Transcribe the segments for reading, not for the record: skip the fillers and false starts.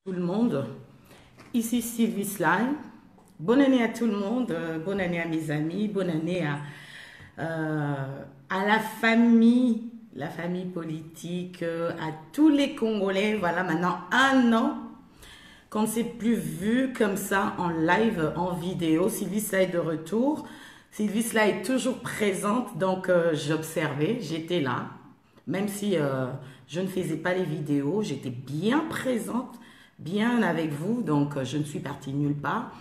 Tout le monde. Ici Sylvie Slime. Bonne année à tout le monde, bonne année à mes amis, bonne année à la famille politique, à tous les Congolais. Voilà maintenant un an qu'on ne s'est plus vu comme ça en live, en vidéo. Sylvie Slime est de retour. Sylvie Slime est toujours présente, donc j'observais, j'étais là. Même si je ne faisais pas les vidéos, j'étais bien présente, bien avec vous, donc je ne suis partie nulle part.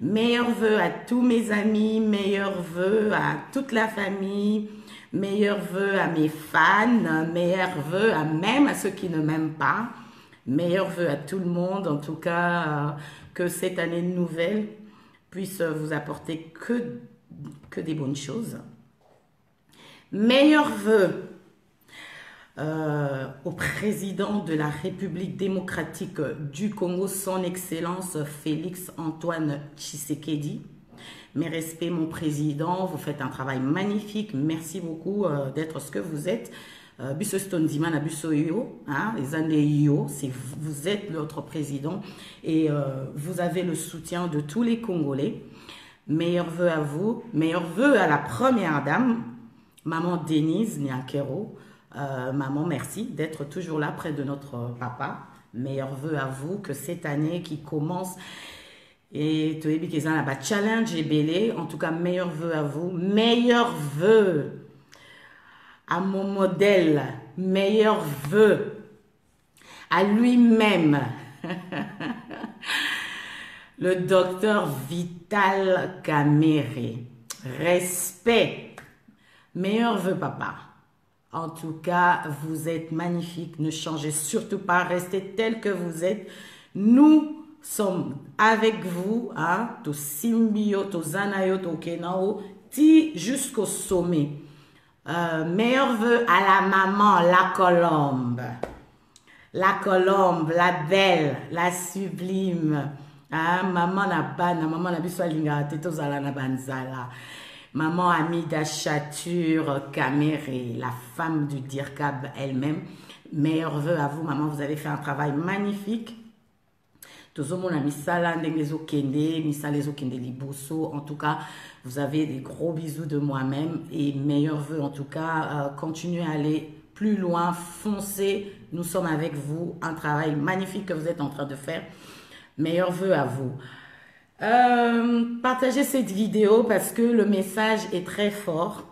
Meilleurs vœux à tous mes amis, meilleurs vœux à toute la famille, meilleurs vœux à mes fans, meilleurs vœux à même à ceux qui ne m'aiment pas, meilleurs vœux à tout le monde, en tout cas que cette année nouvelle puisse vous apporter que des bonnes choses. Meilleurs vœux au président de la République démocratique du Congo, son Excellence Félix Antoine Tshisekedi. Mes respects, mon président, vous faites un travail magnifique. Merci beaucoup d'être ce que vous êtes. Biso Stondima na biso yo, les années yo, vous êtes notre président et vous avez le soutien de tous les Congolais. Meilleurs vœux à vous, meilleurs vœux à la première dame, maman Denise Niakero. Maman, merci d'être toujours là près de notre papa. Meilleurs vœux à vous, que cette année qui commence et Toebi Kezan a challenge et belé. En tout cas, meilleurs vœux à vous. Meilleurs vœux à mon modèle. Meilleurs vœux à lui-même. Le docteur Vital Kamerhe. Respect. Meilleurs vœux, papa. En tout cas, vous êtes magnifique. Ne changez surtout pas. Restez tel que vous êtes. Nous sommes avec vous. To Simbio, to Zanayo, to Kenao, jusqu'au sommet. Meilleurs vœux à la maman, la colombe. La colombe, la belle, la sublime. Maman na bana, maman na biswa linga, teto zala na banzala. Maman Amida Chature Kamerhe, la femme du Dirkab elle-même. Meilleurs vœux à vous, maman. Vous avez fait un travail magnifique. Tozomona misala ndengezo kende, misalezo kende liboso. En tout cas, vous avez des gros bisous de moi-même. Et meilleurs vœux, en tout cas, continuez à aller plus loin, foncez. Nous sommes avec vous. Un travail magnifique que vous êtes en train de faire. Meilleurs vœux à vous. Partagez cette vidéo parce que le message est très fort.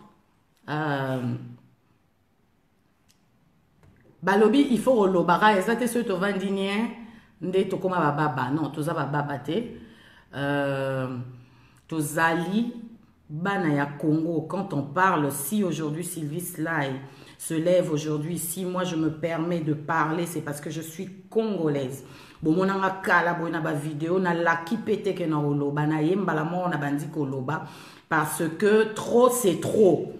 Balobi, il faut relobara. Ezate ce to vandinien, nde to koma bababa. Non, toza bababa te. Tozali, bana ya Congo. Quand on parle, si aujourd'hui Sylvie Slime se lève aujourd'hui, si moi je me permets de parler, c'est parce que je suis congolaise. Bon, mon anga kala boy na ba vidéo na laki pete ke na oloba na yemba la mo na bandi ko loba parce que trop c'est trop.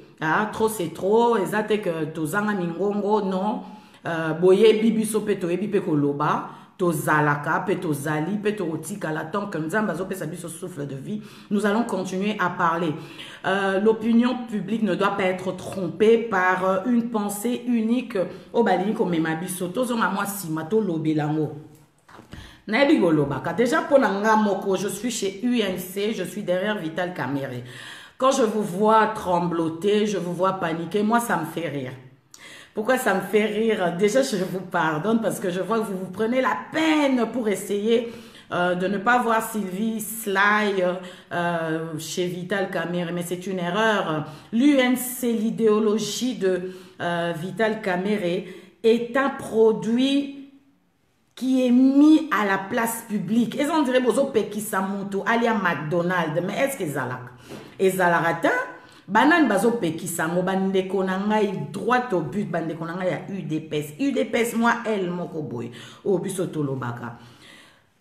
Trop c'est trop. Ezate que tozanga mingongo non. Boye bibiso pe to ebi pe ko loba. Tozalaka pe tozali pe to otika la tant que nzamba zo pe sa biso souffle de vie. Nous allons continuer à parler. L'opinion publique ne doit pas être trompée par une pensée unique. O balini ko mema biso tozonga moi simato lobelango. Déjà pour Nangamoko, je suis chez UNC, je suis derrière Vital Kamerhe. Quand je vous vois trembloter, je vous vois paniquer, moi ça me fait rire. Pourquoi ça me fait rire? Déjà je vous pardonne parce que je vois que vous vous prenez la peine pour essayer de ne pas voir Sylvie Slime chez Vital Kamerhe, mais c'est une erreur. L'UNC, l'idéologie de Vital Kamerhe est un produit qui est mis à la place publique. Et on dirait bozo pekisamuto alia McDonald's, mais est-ce que zalak? Et zalarata banan bazo pekisango bande konanga droit au but bande konanga ya UDPS. UDPS moi elle moko boy au bisoto lobaka.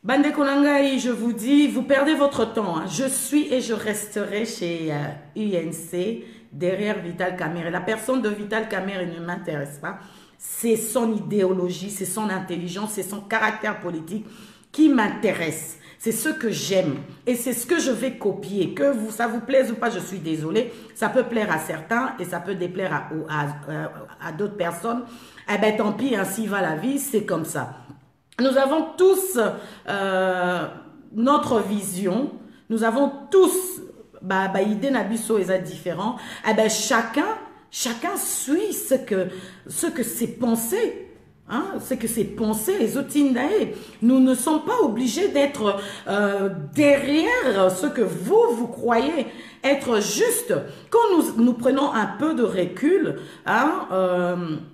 Bande konanga, je vous dis, vous perdez votre temps. Hein. Je suis et je resterai chez UNC derrière Vital Kamerhe. La personne de Vital Kamerhe ne m'intéresse pas. C'est son idéologie, c'est son intelligence, c'est son caractère politique qui m'intéresse. C'est ce que j'aime et c'est ce que je vais copier. Que ça vous plaise ou pas, je suis désolée. Ça peut plaire à certains et ça peut déplaire à d'autres personnes. Eh bien, tant pis, ainsi va la vie, c'est comme ça. Nous avons tous notre vision, nous avons tous idée nabiso et différent. Eh ben chacun suit ce que ses pensées. Hein, c'est que ces pensées, les otindae, nous ne sommes pas obligés d'être derrière ce que vous croyez être juste. Quand nous prenons un peu de recul, hein,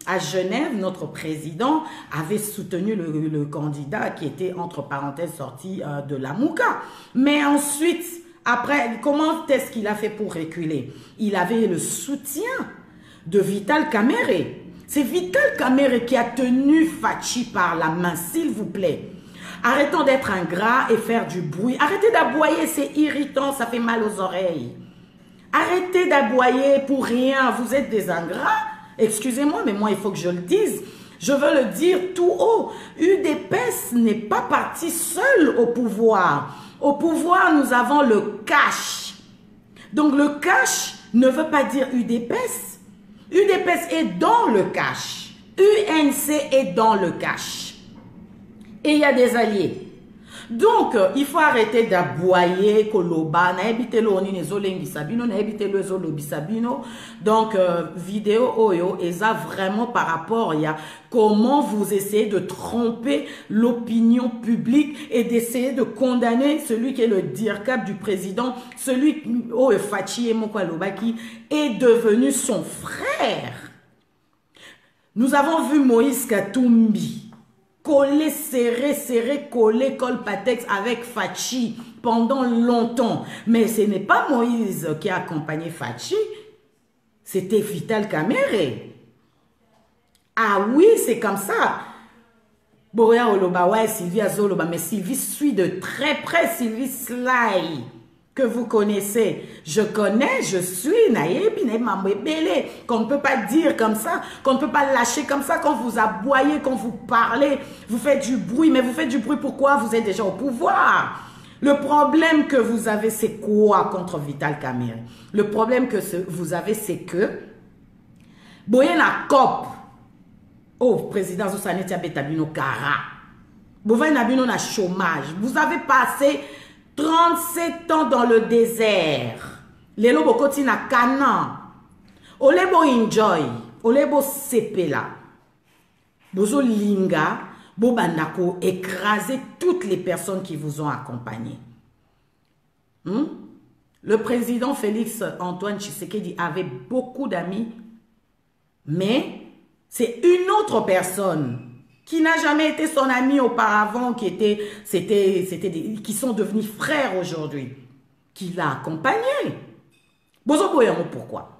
à Genève, notre président avait soutenu le candidat qui était entre parenthèses sorti de la Mouka. Mais ensuite, après, comment est-ce qu'il a fait pour reculer? Il avait le soutien de Vital Kamerhe. C'est Vital Kamerhe qui a tenu Fachi par la main, s'il vous plaît. Arrêtons d'être ingrats et faire du bruit. Arrêtez d'aboyer, c'est irritant, ça fait mal aux oreilles. Arrêtez d'aboyer pour rien, vous êtes des ingrats. Excusez-moi, mais moi, il faut que je le dise. Je veux le dire tout haut. UDPS n'est pas parti seul au pouvoir. Au pouvoir, nous avons le cash. Donc, le cash ne veut pas dire UDPS. UDPS est dans le cash. UNC est dans le cash. Et il y a des alliés. Donc, il faut arrêter d'aboyer Koloba. Donc, vidéo Oyo, et ça vraiment par rapport à comment vous essayez de tromper l'opinion publique et d'essayer de condamner celui qui est le dirkab du président, celui Fachi Emokwaloba qui est devenu son frère. Nous avons vu Moïse Katumbi collé, serré, collé, colpatex avec Fachi pendant longtemps. Mais ce n'est pas Moïse qui a accompagné Fachi, c'était Vital Kamerhe. Ah oui, c'est comme ça. Boya Oloba, ouais, Sylvie Azoloba, mais Sylvie suit de très près Sylvie Sly, que vous connaissez. Je connais, je suis Naïbi, qu'on ne peut pas dire comme ça, qu'on ne peut pas lâcher comme ça, quand vous aboyez, quand vous parlez, vous faites du bruit. Mais vous faites du bruit pourquoi? Vous êtes déjà au pouvoir. Le problème que vous avez, c'est quoi contre Vital Kamerhe? Le problème que vous avez, c'est que Boyena Cop, oh, président Zosanetia Betabino Kara, Bouvin Nabino na chômage, vous avez passé 37 ans dans le désert. Lelo bokoti na Canaan. Olebo enjoy. Olebo sepela. Bozo linga. Bobandako écraser toutes les personnes qui vous ont accompagné. Le président Félix Antoine Tshisekedi avait beaucoup d'amis. Mais c'est une autre personne qui n'a jamais été son ami auparavant, qui sont devenus frères aujourd'hui, qui l'a accompagné. Bozo Boyamo, pourquoi?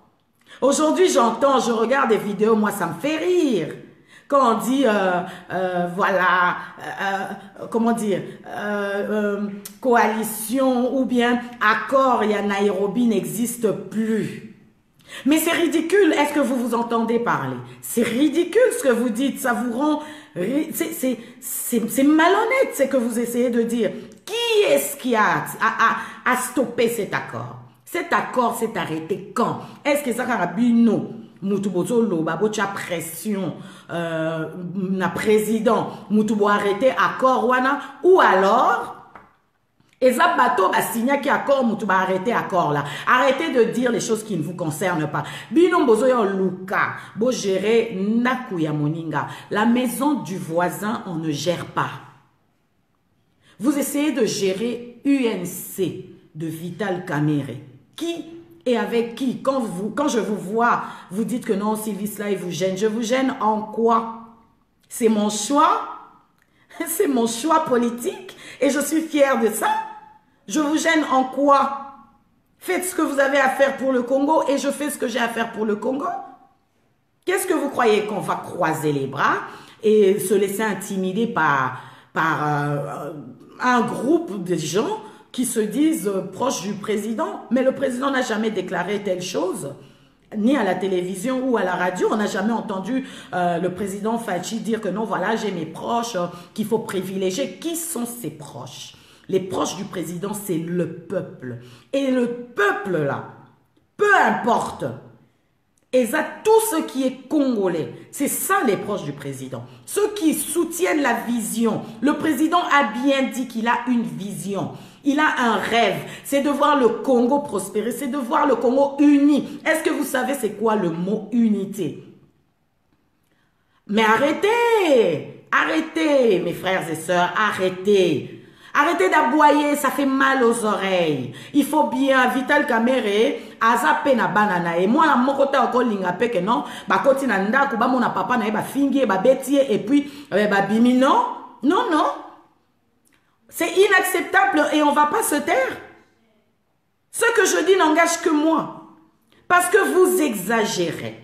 Aujourd'hui, je regarde des vidéos, moi, ça me fait rire. Quand on dit, voilà, comment dire, coalition ou bien accord, il y a Nairobi n'existe plus. Mais c'est ridicule, est-ce que vous vous entendez parler? C'est ridicule ce que vous dites, ça vous rend... C'est malhonnête ce que vous essayez de dire. Qui est-ce qui a stoppé cet accord? Cet accord s'est arrêté quand? Est-ce que ça a rabino Moutubozo Loba, bocha pression na président Moutubo arrêté accord wana, ou alors Eza bateau ba signé qui accord Moutubo arrêté accord là. Arrêtez de dire les choses qui ne vous concernent pas. Bino bozo yo luka bo gérer nakuya moninga. La maison du voisin on ne gère pas. Vous essayez de gérer UNC de Vital Kamerhe. Qui et avec qui? Quand je vous vois, vous dites que non, Sylvie Sly vous gêne. Je vous gêne en quoi? C'est mon choix. C'est mon choix politique. Et je suis fière de ça. Je vous gêne en quoi? Faites ce que vous avez à faire pour le Congo et je fais ce que j'ai à faire pour le Congo. Qu'est-ce que vous croyez qu'on va croiser les bras et se laisser intimider par un groupe de gens qui se disent proches du président? Mais le président n'a jamais déclaré telle chose, ni à la télévision ou à la radio. On n'a jamais entendu le président Fachi dire que non, voilà, j'ai mes proches qu'il faut privilégier. Qui sont ses proches? Les proches du président, c'est le peuple. Et le peuple, là, peu importe Et ça, tout ce qui est congolais, c'est ça les proches du président. Ceux qui soutiennent la vision. Le président a bien dit qu'il a une vision. Il a un rêve. C'est de voir le Congo prospérer. C'est de voir le Congo uni. Est-ce que vous savez c'est quoi le mot unité? Mais arrêtez! Arrêtez, mes frères et sœurs, arrêtez! Arrêtez d'aboyer, ça fait mal aux oreilles. Il faut bien, Vital Kamerhe, azape na banana. Et moi, la mokota encore linga peke non, ba koti na ndaku, ba mona papa na ba fingi, ba betie, et puis, ba bimi, non? Non, non. C'est inacceptable et on va pas se taire. Ce que je dis n'engage que moi. Parce que vous exagérez.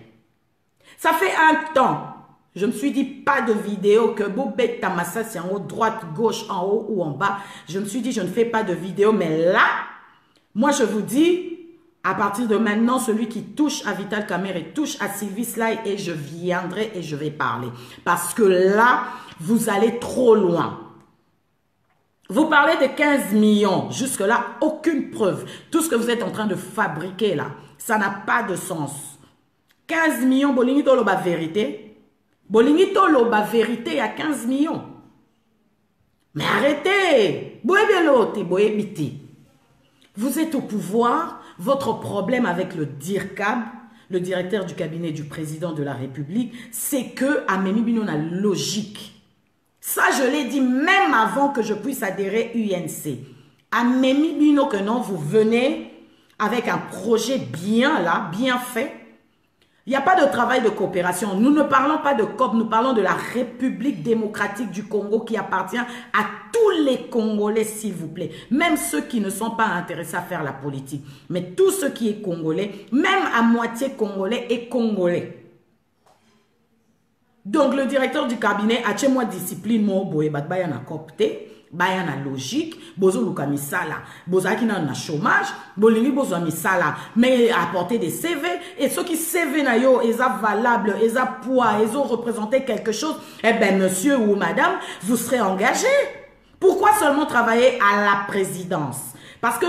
Ça fait un temps. Je me suis dit, pas de vidéo que Bobet Tamassa, c'est en haut, droite, gauche, en haut ou en bas. Je me suis dit, je ne fais pas de vidéo. Mais là, moi, je vous dis, à partir de maintenant, celui qui touche à Vital Kamerhe touche à Sylvie Sly et je viendrai et je vais parler. Parce que là, vous allez trop loin. Vous parlez de 15 millions. Jusque-là, aucune preuve. Tout ce que vous êtes en train de fabriquer là, ça n'a pas de sens. 15 millions, Bolingi Toloba vérité. Bolingi Toloba vérité à 15 millions. Mais arrêtez. Vous êtes au pouvoir. Votre problème avec le DIRCAB, le directeur du cabinet du président de la République, c'est que Amemi Bino n'a logique. Ça, je l'ai dit même avant que je puisse adhérer UNC. Amemi Bino que non, vous venez avec un projet bien là, bien fait. Il n'y a pas de travail de coopération. Nous ne parlons pas de COP, nous parlons de la République démocratique du Congo qui appartient à tous les Congolais, s'il vous plaît. Même ceux qui ne sont pas intéressés à faire la politique. Mais tout ce qui est Congolais, même à moitié Congolais, est Congolais. Donc le directeur du cabinet a chez moi discipline, moi, boye, bat bayana copté. Baya na logique, bozo luka misala, bozaki na chômage, bolingi bozo misala, mais apporter des CV, et ceux qui CV na yo, ils ont valable, ils ont poids, ils ont représenté quelque chose, eh ben monsieur ou madame, vous serez engagé. Pourquoi seulement travailler à la présidence? Parce que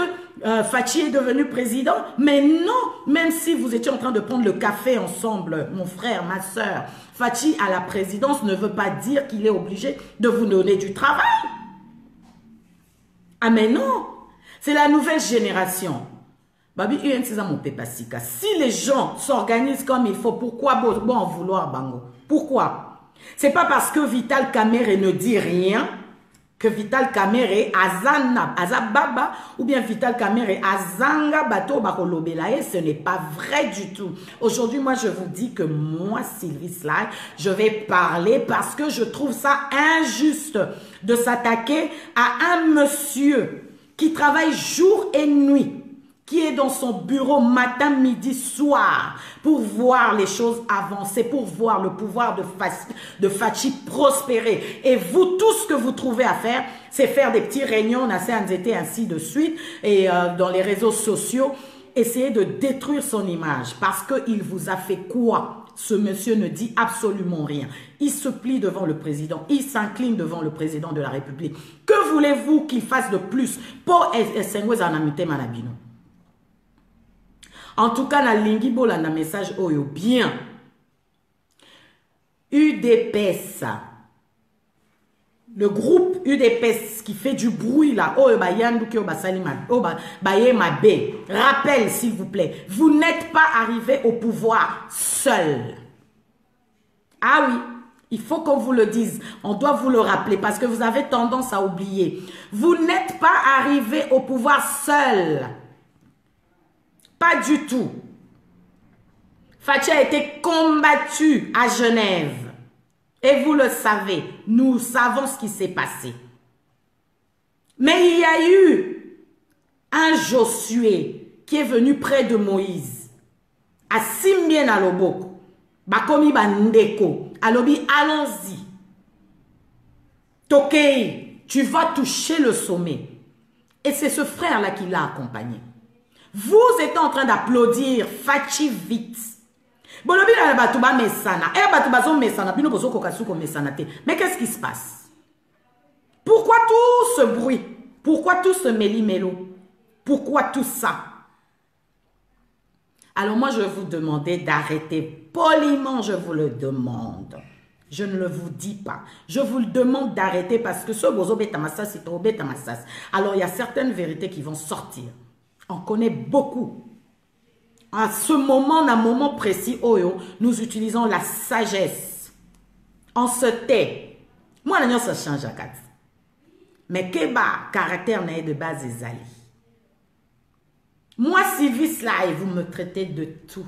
Fachi est devenu président, mais non, même si vous étiez en train de prendre le café ensemble, mon frère, ma soeur, Fachi à la présidence ne veut pas dire qu'il est obligé de vous donner du travail. Ah mais non, c'est la nouvelle génération. Babi si les gens s'organisent comme il faut, pourquoi bon en vouloir bango? Pourquoi? C'est pas parce que Vital Kamerhe ne dit rien que Vital Kamerhe azana azababa ou bien Vital Kamerhe azanga bato bakolobelae, ce n'est pas vrai du tout. Aujourd'hui, moi je vous dis que moi Sylvie Sly, je vais parler parce que je trouve ça injuste de s'attaquer à un monsieur qui travaille jour et nuit, qui est dans son bureau matin, midi, soir, pour voir les choses avancer, pour voir le pouvoir de Fachi prospérer. Et vous, tout ce que vous trouvez à faire, c'est faire des petits réunions, ainsi de suite, et dans les réseaux sociaux, essayer de détruire son image. Parce qu'il vous a fait quoi? Ce monsieur ne dit absolument rien. Il se plie devant le président. Il s'incline devant le président de la République. Que voulez-vous qu'il fasse de plus pour Esengwe Zanamite Manabino? En tout cas, na lingi bola na message oyo bien. UDPS. Le groupe UDPS qui fait du bruit là. Oyo ba yandu ki ba salima. Oyo ba ye mabe. Rappel s'il vous plaît. Vous n'êtes pas arrivé au pouvoir seul. Ah oui. Il faut qu'on vous le dise. On doit vous le rappeler parce que vous avez tendance à oublier. Vous n'êtes pas arrivé au pouvoir seul. Pas du tout. Fachi a été combattu à Genève. Et vous le savez, nous savons ce qui s'est passé. Mais il y a eu un Josué qui est venu près de Moïse. À Simbien Aloboko. Bakomi Bandeko. Alobi, allons-y. Tokei, tu vas toucher le sommet. Et c'est ce frère-là qui l'a accompagné. Vous êtes en train d'applaudir Fachi vite. Mais qu'est-ce qui se passe? Pourquoi tout ce bruit? Pourquoi tout ce méli-mélo? Pourquoi tout ça? Alors moi, je vais vous demander d'arrêter. Poliment, je vous le demande. Je ne le vous dis pas. Je vous le demande d'arrêter parce que ce bozo betamassas, c'est trop betamassas. Alors, il y a certaines vérités qui vont sortir. On connaît beaucoup. À ce moment, à un moment précis, nous utilisons la sagesse. On se tait. Moi, la ça change à 4. Mais Keba, caractère n'est de base des alliés. Moi, Sylvie Sly, vous me traitez de tout.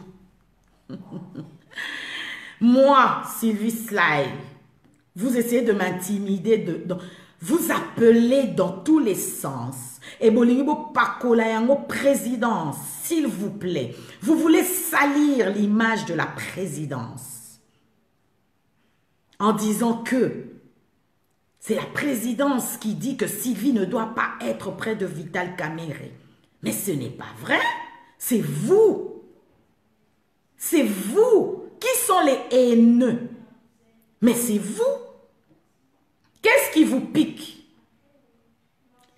Moi, Sylvie Sly, vous essayez de m'intimider, vous appelez dans tous les sens. Et Bolingo Pakolayango présidence, s'il vous plaît. Vous voulez salir l'image de la présidence en disant que c'est la présidence qui dit que Sylvie ne doit pas être près de Vital Kamerhe. Mais ce n'est pas vrai. C'est vous. C'est vous. Qui sont les haineux? Mais c'est vous. Qu'est-ce qui vous pique?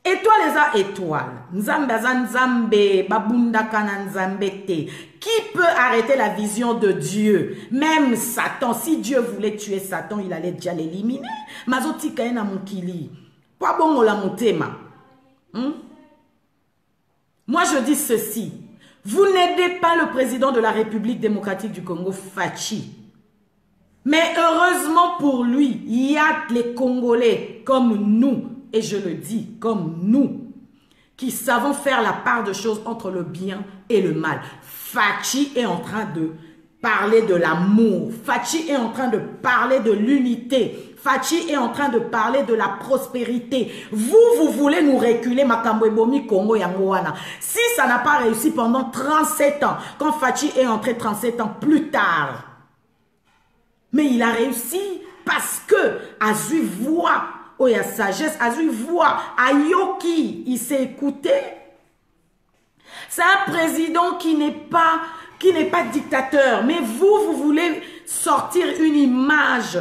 Étoile les étoiles. Nzambe nzambe, babunda kana nzambe te. Qui peut arrêter la vision de Dieu? Même Satan. Si Dieu voulait tuer Satan, il allait déjà l'éliminer. Mazoti kaena mukili. Pas bon la mutema. Moi je dis ceci. Vous n'aidez pas le président de la République démocratique du Congo, Fachi. Mais heureusement pour lui, il y a les Congolais comme nous, et je le dis, comme nous, qui savons faire la part de choses entre le bien et le mal. Fachi est en train de parler de l'amour. Fachi est en train de parler de l'unité. Fachi est en train de parler de la prospérité. Vous voulez nous reculer, Makambo Ebomi, Congo, Yangoana. Si ça n'a pas réussi pendant 37 ans, quand Fachi est entré 37 ans plus tard, mais il a réussi parce que Azui voit, oh il y a sagesse, Azui voit, Ayoki, il s'est écouté. C'est un président qui n'est pas dictateur, mais vous voulez sortir une image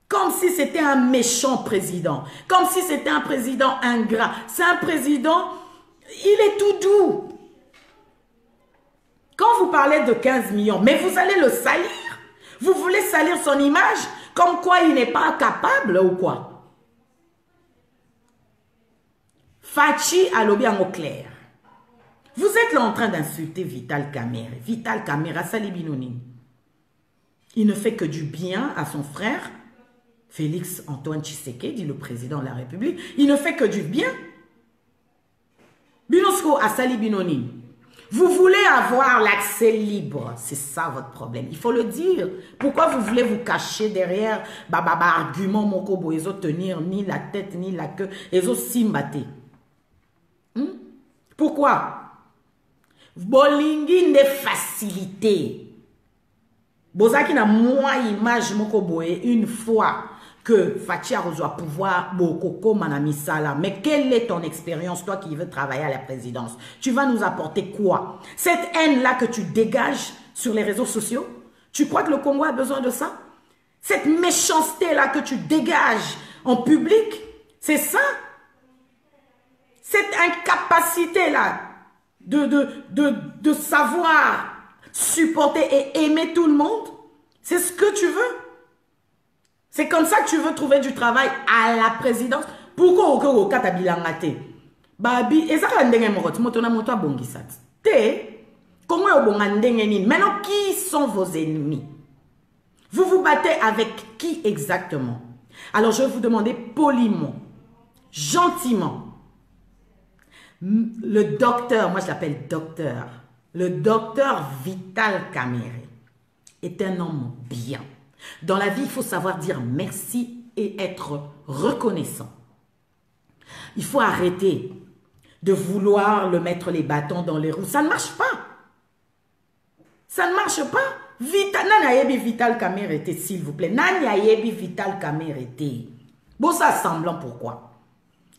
comme si c'était un méchant président, comme si c'était un président ingrat. C'est un président, il est tout doux. Quand vous parlez de 15 millions, mais vous allez le salir. Vous voulez salir son image comme quoi il n'est pas capable ou quoi? Fachi a lobby en clair. Vous êtes là en train d'insulter Vital Kamerhe. Vital Kamerhe, Sali Binoni. Il ne fait que du bien à son frère, Félix Antoine Tshisekedi, le président de la République. Il ne fait que du bien. Binosko à Sali Binoni. Vous voulez avoir l'accès libre. C'est ça votre problème. Il faut le dire. Pourquoi vous voulez vous cacher derrière argument mokobo et tenir ni la tête ni la queue et simbate? Pourquoi? Bolingi ne facilité. Bozaki na moi image mokobo une fois que Fachi a reçu pouvoir Bokoko Manamisala. Mais quelle est ton expérience, toi qui veux travailler à la présidence? Tu vas nous apporter quoi? Cette haine-là que tu dégages sur les réseaux sociaux, tu crois que le Congo a besoin de ça? Cette méchanceté-là que tu dégages en public, c'est ça? Cette incapacité-là de savoir supporter et aimer tout le monde, c'est ce que tu veux? C'est comme ça que tu veux trouver du travail à la présidence. Pourquoi au katabilangate? Babi, et ça ndenge morot, motona moto abongisat. Te, comment obongandenge ni? Maintenant, qui sont vos ennemis? Vous vous battez avec qui exactement? Alors, je vais vous demander poliment, gentiment. Le docteur, moi je l'appelle docteur, le docteur Vital Kamerhe est un homme bien. Dans la vie, il faut savoir dire merci et être reconnaissant. Il faut arrêter de vouloir le mettre les bâtons dans les roues. Ça ne marche pas. Ça ne marche pas. Vital Kamerhe, s'il vous plaît. Vital Kamerhe. Bon, ça semblant pourquoi?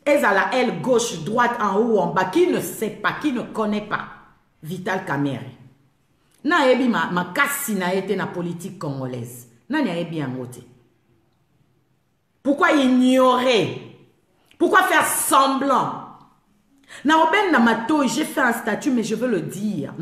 Ezala, elle, gauche, droite, en haut, en bas, qui ne sait pas, qui ne connaît pas Vital Kamerhe. Naebi ma kasi na été na politique congolaise. Pourquoi ignorer? Pourquoi faire semblant? J'ai fait un statut, mais je veux le dire.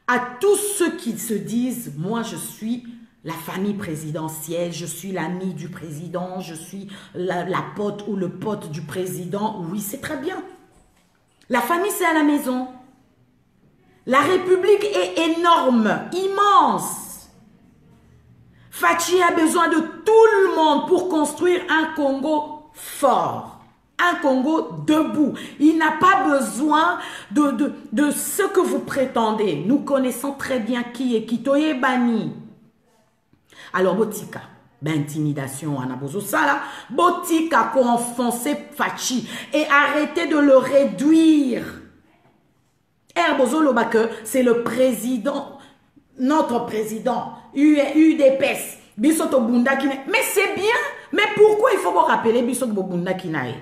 à tous ceux qui se disent, moi je suis la famille présidentielle, je suis l'ami du président, je suis la pote ou le pote du président. Oui, c'est très bien. La famille, c'est à la maison. La République est énorme, immense. Fachi a besoin de tout le monde pour construire un Congo fort. Un Congo debout. Il n'a pas besoin de ce que vous prétendez. Nous connaissons très bien qui est Kitoye Bani. Alors, Botika, intimidation, Anabozo Sala, Botika, pour enfoncer Fachi et arrêter de le réduire. Herbozo Lobake, c'est le président, notre président, UDPS, Bisoto Bunda Kinae. Mais c'est bien, mais pourquoi il faut vous rappeler Bisoto Bunda Kinae?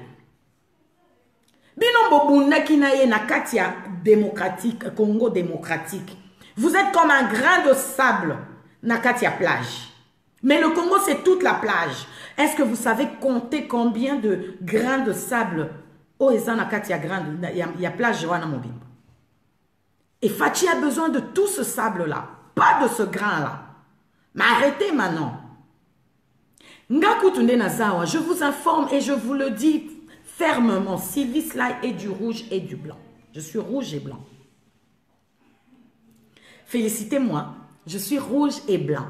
Bino Bunda Kinae na Katia démocratique, Congo démocratique. Vous êtes comme un grain de sable na Katia plage. Mais le Congo, c'est toute la plage. Est-ce que vous savez compter combien de grains de sable au Ezana Katia grain, il y a plage Joana Mobimbo. Et Fachi a besoin de tout ce sable-là, pas de ce grain-là. Mais arrêtez maintenant. Ngakutunde Nazawa, je vous informe et je vous le dis fermement, Sylvie Sly est du rouge et du blanc. Je suis rouge et blanc. Félicitez-moi, je suis rouge et blanc.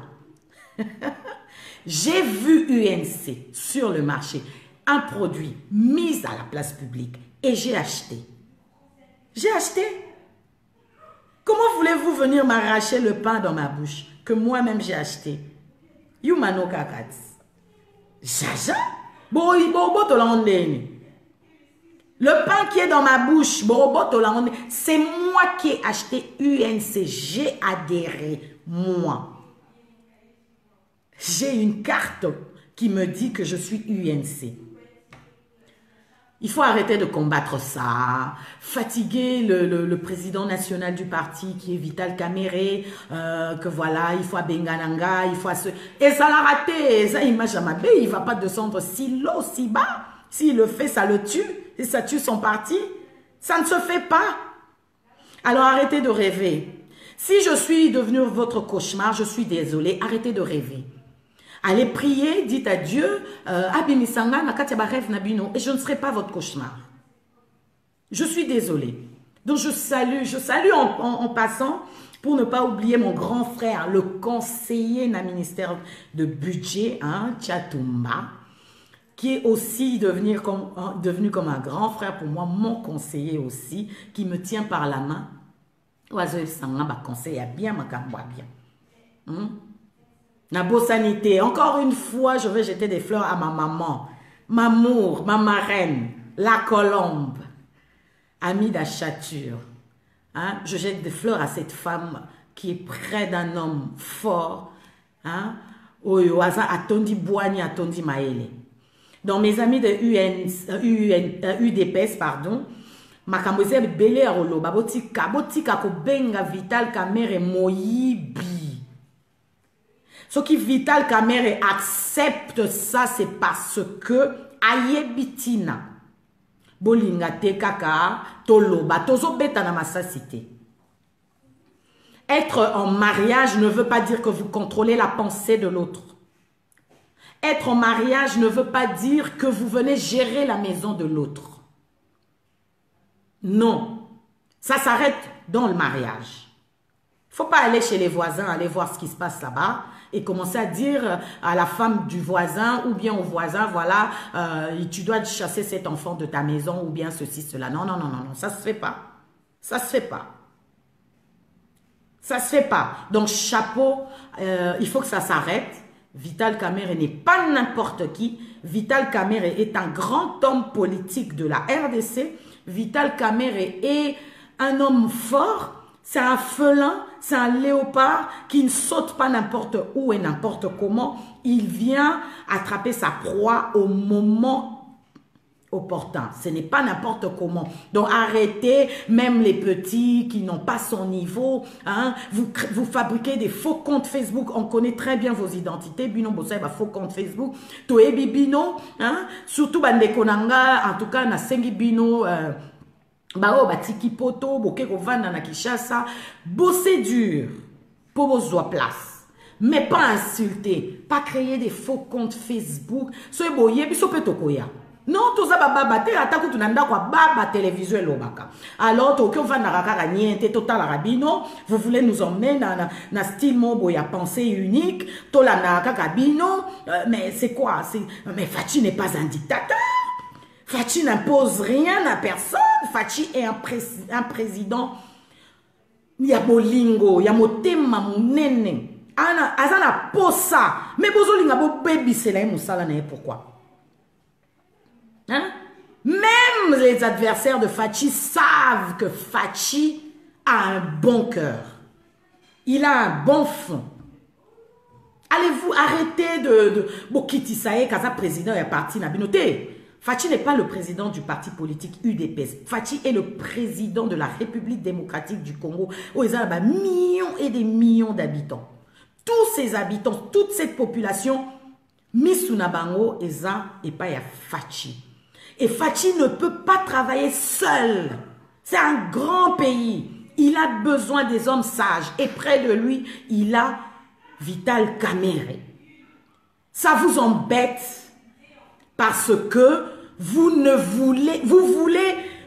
J'ai vu UNC sur le marché, un produit mis à la place publique et j'ai acheté. J'ai acheté. Comment voulez-vous venir m'arracher le pain dans ma bouche que moi-même j'ai acheté? Yumano kakats. Jaja? Le pain qui est dans ma bouche, c'est moi qui ai acheté UNC. J'ai adhéré, moi. J'ai une carte qui me dit que je suis UNC. Il faut arrêter de combattre ça, fatiguer le président national du parti qui est Vital Kamerhe, que voilà, il faut à Bengananga, il faut à ce... Et ça l'a raté, ça il m'a jamais bé, il ne va pas descendre si low, si bas. S'il le fait, ça le tue, et ça tue son parti. Ça ne se fait pas. Alors arrêtez de rêver. Si je suis devenu votre cauchemar, je suis désolée, arrêtez de rêver. Allez prier, dites à Dieu, Abimisanga, Nakatia rêve Nabino, et je ne serai pas votre cauchemar. Je suis désolée. Donc je salue en passant, pour ne pas oublier mon grand frère, le conseiller na ministère de budget, hein, Tchatoumba, qui est aussi devenu comme un grand frère pour moi, mon conseiller aussi, qui me tient par la main. Oiseau Sanga, ma conseiller bien, ma cambois bien. La sanité. Encore une fois, je vais jeter des fleurs à ma maman, Mamour, ma marraine, la colombe, amie d'Achature. Hein? Je jette des fleurs à cette femme qui est près d'un homme fort. Hein? Atondi Boigny, Atondi Maele. Dans mes amis de UDPS, pardon, Makamboze Belé Arolo, Babotika ko benga Vital Kamerhe Moyibi. Ce qui Vital Kamerhe accepte ça, c'est parce que Ayebitina Bolinga te kaka toloba tozo beta na masasité. Être en mariage ne veut pas dire que vous contrôlez la pensée de l'autre. Être en mariage ne veut pas dire que vous venez gérer la maison de l'autre. Non, ça s'arrête dans le mariage. Il ne faut pas aller chez les voisins, aller voir ce qui se passe là-bas et commencer à dire à la femme du voisin ou bien au voisin, voilà, tu dois chasser cet enfant de ta maison ou bien ceci, cela. Non, non, non, non, non, ça ne se fait pas. Ça ne se fait pas. Ça ne se fait pas. Donc, chapeau, il faut que ça s'arrête. Vital Kamerhe n'est pas n'importe qui. Vital Kamerhe est un grand homme politique de la RDC. Vital Kamerhe est un homme fort. C'est un félin, c'est un léopard qui ne saute pas n'importe où et n'importe comment. Il vient attraper sa proie au moment opportun. Ce n'est pas n'importe comment. Donc arrêtez, même les petits qui n'ont pas son niveau. Hein, vous fabriquez des faux comptes Facebook. On connaît très bien vos identités. Bino Bossa, faux compte Facebook. Toebi Bino, hein, surtout Bandekonanga, en tout cas, na Sengi Bino. Bao batiki poto, boke kovanda na Kinshasa, bosser dur pour vos place. Mais pas insulter, pas créer des faux comptes Facebook. Soye boye, biso pe tokoya. Non, tout ça baba te ataku tunanda kwa baba télévision lobaka. Alors to ko vanda kaka niente total rabino, vous voulez nous emmener na style mobo ya pensée unique, to la na kaka bino, mais c'est quoi? Mais Fachi n'est pas un dictateur. Fachi n'impose rien à personne. Fachi est un président. Il y a bolingo, il y a motema munene. Azana posa. Mais bozo linga bo baby c'est là musala na pourquoi? Hein? Même les adversaires de Fachi savent que Fachi a un bon cœur. Il a un bon fond. Allez-vous arrêter de Bokiti Sae, Kaza président et parti Nabinote. Fachi n'est pas le président du parti politique UDPS. Fachi est le président de la République démocratique du Congo où il y a millions et des millions d'habitants. Tous ces habitants, toute cette population, Misunabango, Eza et pas Fachi. Et Fachi ne peut pas travailler seul. C'est un grand pays. Il a besoin des hommes sages. Et près de lui, il a Vital Kamerhe. Ça vous embête parce que vous voulez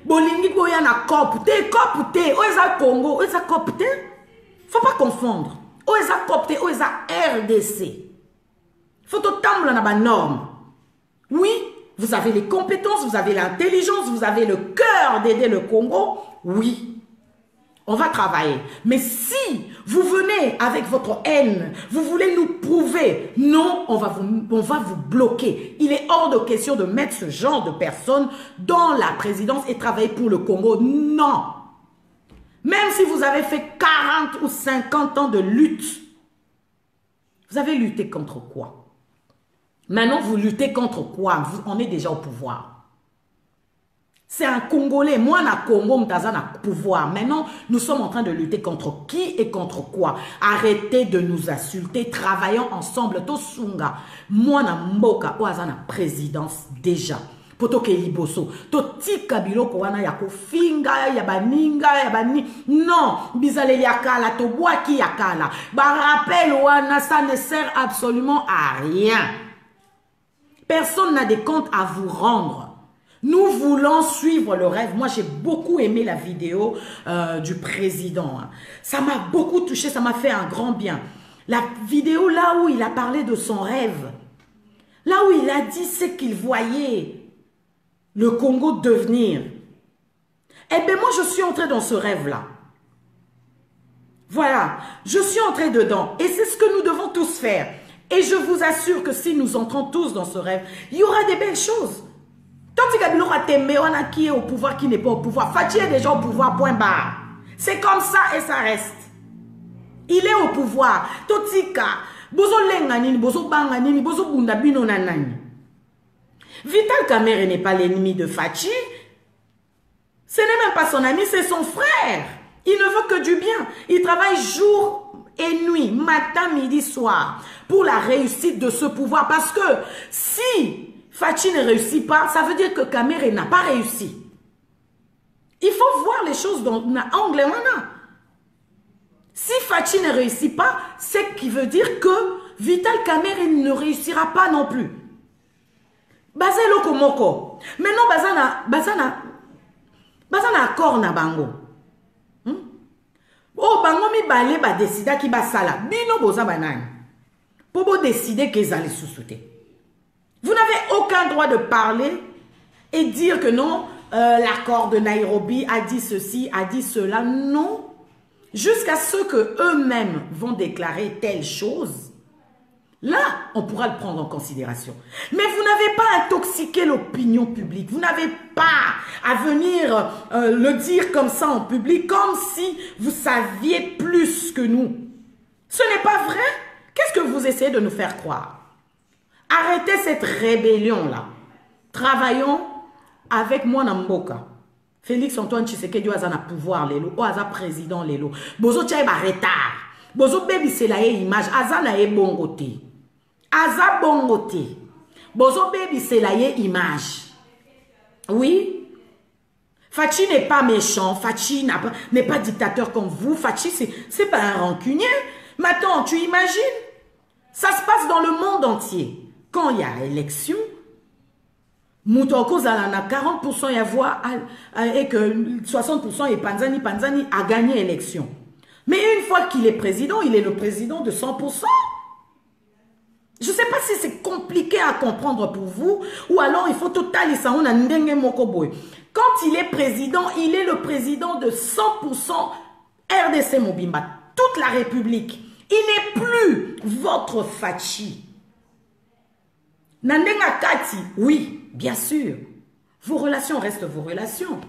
bolingi boyana copte oeza Congo oeza copte. Faut pas confondre. Oeza copte oeza RDC. Faut tambla na ba norme. Oui, vous avez les compétences, vous avez l'intelligence, vous avez le cœur d'aider le Congo. Oui. On va travailler. Mais si vous venez avec votre haine, vous voulez nous prouver, non, on va vous bloquer. Il est hors de question de mettre ce genre de personnes dans la présidence et travailler pour le Congo. Non. Même si vous avez fait 40 ou 50 ans de lutte, vous avez lutté contre quoi? Maintenant, vous luttez contre quoi? On est déjà au pouvoir. C'est un Congolais. Moi, na Congo, m'taza na pouvoir. Maintenant, nous sommes en train de lutter contre qui et contre quoi? Arrêtez de nous insulter. Travaillons ensemble. Tosunga. Moi, na mboka, oaza na présidence déjà. Poto ke liboso. To tika biloko wana ya kofinga, ya baninga, ya bani. Non. Bizale yakala, to boaki yakala. Ba rappel wana, ça ne sert absolument à rien. Personne n'a des comptes à vous rendre. Nous voulons suivre le rêve. Moi, j'ai beaucoup aimé la vidéo du président. Ça m'a beaucoup touché, ça m'a fait un grand bien. La vidéo là où il a parlé de son rêve. Là où il a dit ce qu'il voyait le Congo devenir. Eh bien, moi, je suis entrée dans ce rêve-là. Voilà, je suis entrée dedans. Et c'est ce que nous devons tous faire. Et je vous assure que si nous entrons tous dans ce rêve, il y aura des belles choses. Tant que Kabilo a temé, on a qui est au pouvoir, qui n'est pas au pouvoir. Fachi est déjà au pouvoir, point barre. C'est comme ça et ça reste. Il est au pouvoir. Totika, bozo lenganini, bozo banganini, bozo bundabino nanani. Vital Kamerhe n'est pas l'ennemi de Fachi. Ce n'est même pas son ami, c'est son frère. Il ne veut que du bien. Il travaille jour et nuit, matin, midi, soir, pour la réussite de ce pouvoir. Parce que si Fachi ne réussit pas, ça veut dire que Kamerhe n'a pas réussi. Il faut voir les choses dans l'angle. Si Fachi ne réussit pas, c'est qui veut dire que Vital Kamerhe ne réussira pas non plus. Bazelo komoko. Maintenant, bazana accord na bango. Oh, bango mi bale ba décida ki ba sala. Bino boza banani. Pour décider qu'ils allaient sous-souter. Vous n'avez aucun droit de parler et dire que non, l'accord de Nairobi a dit ceci, a dit cela. Non. Jusqu'à ce qu'eux-mêmes vont déclarer telle chose. Là, on pourra le prendre en considération. Mais vous n'avez pas intoxiqué l'opinion publique. Vous n'avez pas à venir le dire comme ça en public, comme si vous saviez plus que nous. Ce n'est pas vrai. Qu'est-ce que vous essayez de nous faire croire? Arrêtez cette rébellion-là. Travaillons avec moi Namboka. Félix Antoine Tshisekedi a un pouvoir, lelo, ou a président, lelo. Bozo tchaïba retard. Bozo baby c'est la image. Aza na e bongote. Aza bongote. Bozo baby c'est la image. Oui. Fachi n'est pas méchant, Fachi n'est pas dictateur comme vous, Fachi c'est pas un rancunier. Maintenant, tu imagines, ça se passe dans le monde entier. Quand il y a élection, Moutoko Zalana 40% y a voix et que 60% et Panzani a gagné l'élection. Mais une fois qu'il est président, il est le président de 100%. Je ne sais pas si c'est compliqué à comprendre pour vous ou alors il faut totalement ça on a ndenge mokoboy. Quand il est le président de 100% RDC Mobimba, toute la République. Il n'est plus votre Fachi. Nandenga Kati, oui, bien sûr. Vos relations restent vos relations.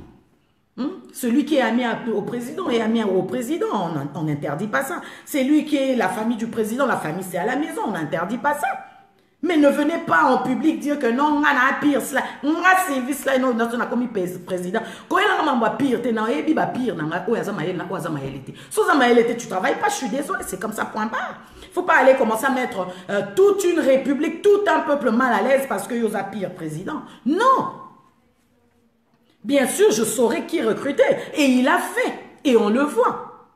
Celui qui est ami au président est ami au président, on n'interdit pas ça. C'est lui qui est la famille du président, la famille c'est à la maison, on n'interdit pas ça. Mais ne venez pas en public dire que non, on a pire cela, on a service là, non, on a commis président. Quand il y a un pire, tu as pire, tu travailles pas, je suis désolé, c'est comme ça, point barre. Il ne faut pas aller commencer à mettre toute une république, tout un peuple mal à l'aise parce qu'il y a pire président. Non. Bien sûr, je saurais qui recruter. Et il a fait. Et on le voit.